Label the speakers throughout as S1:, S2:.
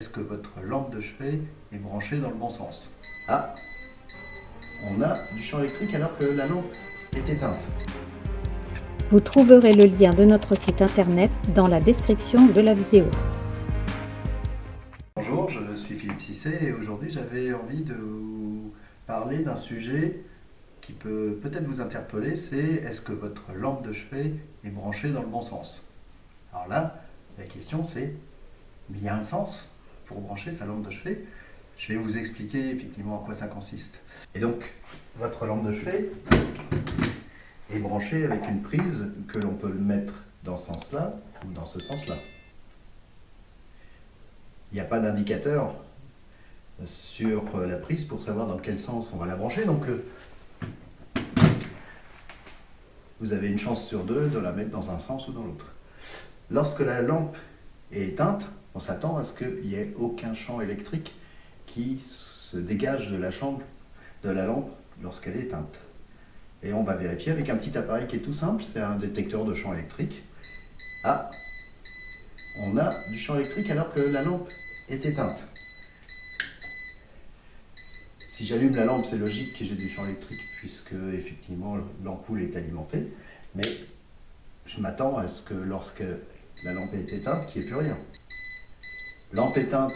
S1: Est-ce que votre lampe de chevet est branchée dans le bon sens? Ah, on a du champ électrique alors que la lampe est éteinte.
S2: Vous trouverez le lien de notre site internet dans la description de la vidéo.
S1: Bonjour, je suis Philippe Cissé et aujourd'hui j'avais envie de vous parler d'un sujet qui peut peut-être vous interpeller, c'est est-ce que votre lampe de chevet est branchée dans le bon sens? Alors là, la question c'est, mais il y a un sens pour brancher sa lampe de chevet? Je vais vous expliquer effectivement en quoi ça consiste. Et donc, votre lampe de chevet est branchée avec une prise que l'on peut mettre dans ce sens-là ou dans ce sens-là. Il n'y a pas d'indicateur sur la prise pour savoir dans quel sens on va la brancher, donc vous avez une chance sur deux de la mettre dans un sens ou dans l'autre. Lorsque la lampe est éteinte, on s'attend à ce qu'il n'y ait aucun champ électrique qui se dégage de la lampe lorsqu'elle est éteinte. Et on va vérifier avec un petit appareil qui est tout simple, c'est un détecteur de champ électrique. Ah, on a du champ électrique alors que la lampe est éteinte. Si j'allume la lampe, c'est logique que j'ai du champ électrique puisque effectivement l'ampoule est alimentée, mais je m'attends à ce que lorsque la lampe est éteinte, qu'il n'y ait plus rien. Lampe éteinte,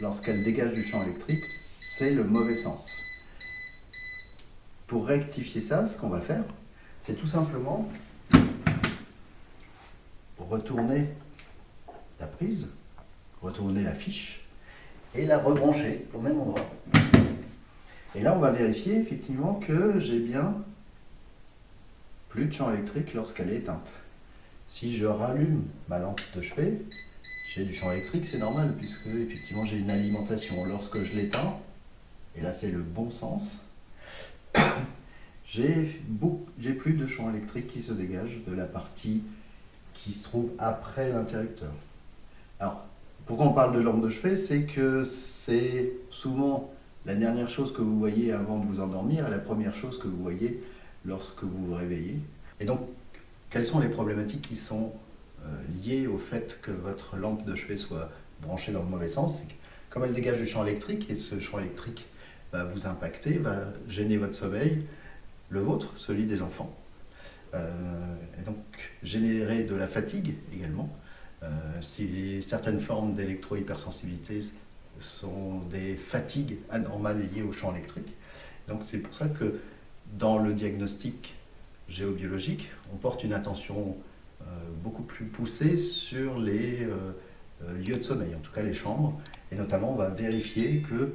S1: lorsqu'elle dégage du champ électrique, c'est le mauvais sens. Pour rectifier ça, ce qu'on va faire, c'est tout simplement retourner la prise, retourner la fiche et la rebrancher au même endroit. Et là, on va vérifier effectivement que j'ai bien plus de champ électrique lorsqu'elle est éteinte. Si je rallume ma lampe de chevet, j'ai du champ électrique, c'est normal puisque effectivement j'ai une alimentation. Lorsque je l'éteins, et là c'est le bon sens, j'ai plus de champ électrique qui se dégage de la partie qui se trouve après l'interrupteur. Alors, pourquoi on parle de lampe de chevet? C'est que c'est souvent la dernière chose que vous voyez avant de vous endormir et la première chose que vous voyez lorsque vous vous réveillez. Et donc, quelles sont les problématiques qui sont liées au fait que votre lampe de chevet soit branchée dans le mauvais sens? C'est que, comme elle dégage du champ électrique, et ce champ électrique va vous impacter, va gêner votre sommeil, le vôtre, celui des enfants, et donc générer de la fatigue également. Si certaines formes d'électro-hypersensibilité sont des fatigues anormales liées au champ électrique. Donc c'est pour ça que dans le diagnostic géobiologique, on porte une attention beaucoup plus poussée sur les lieux de sommeil, en tout cas les chambres, et notamment on va vérifier que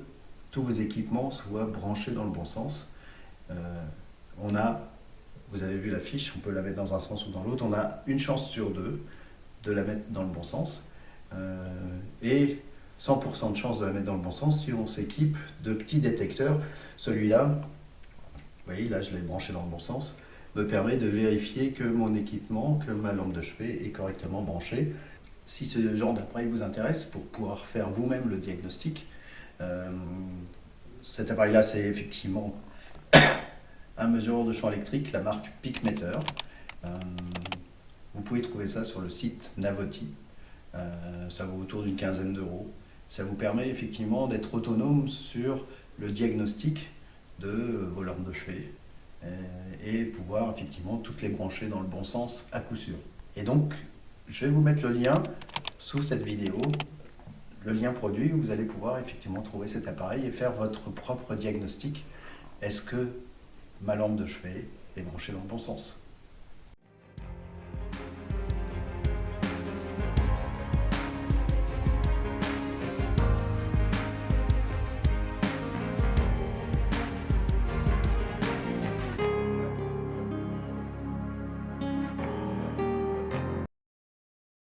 S1: tous vos équipements soient branchés dans le bon sens. Vous avez vu la fiche, on peut la mettre dans un sens ou dans l'autre, on a une chance sur deux de la mettre dans le bon sens, et 100% de chance de la mettre dans le bon sens si on s'équipe de petits détecteurs. Celui-là, vous voyez, là je l'ai branché dans le bon sens, me permet de vérifier que mon équipement, que ma lampe de chevet est correctement branchée. Si ce genre d'appareil vous intéresse pour pouvoir faire vous-même le diagnostic, cet appareil-là c'est effectivement un mesureur de champ électrique, la marque PeakMeter. Vous pouvez trouver ça sur le site Navoti. Ça vaut autour d'une quinzaine d'euros. Ça vous permet effectivement d'être autonome sur le diagnostic de vos lampes de chevet et pouvoir effectivement toutes les brancher dans le bon sens à coup sûr. Et donc, je vais vous mettre le lien sous cette vidéo, le lien produit, où vous allez pouvoir effectivement trouver cet appareil et faire votre propre diagnostic. Est-ce que ma lampe de chevet est branchée dans le bon sens?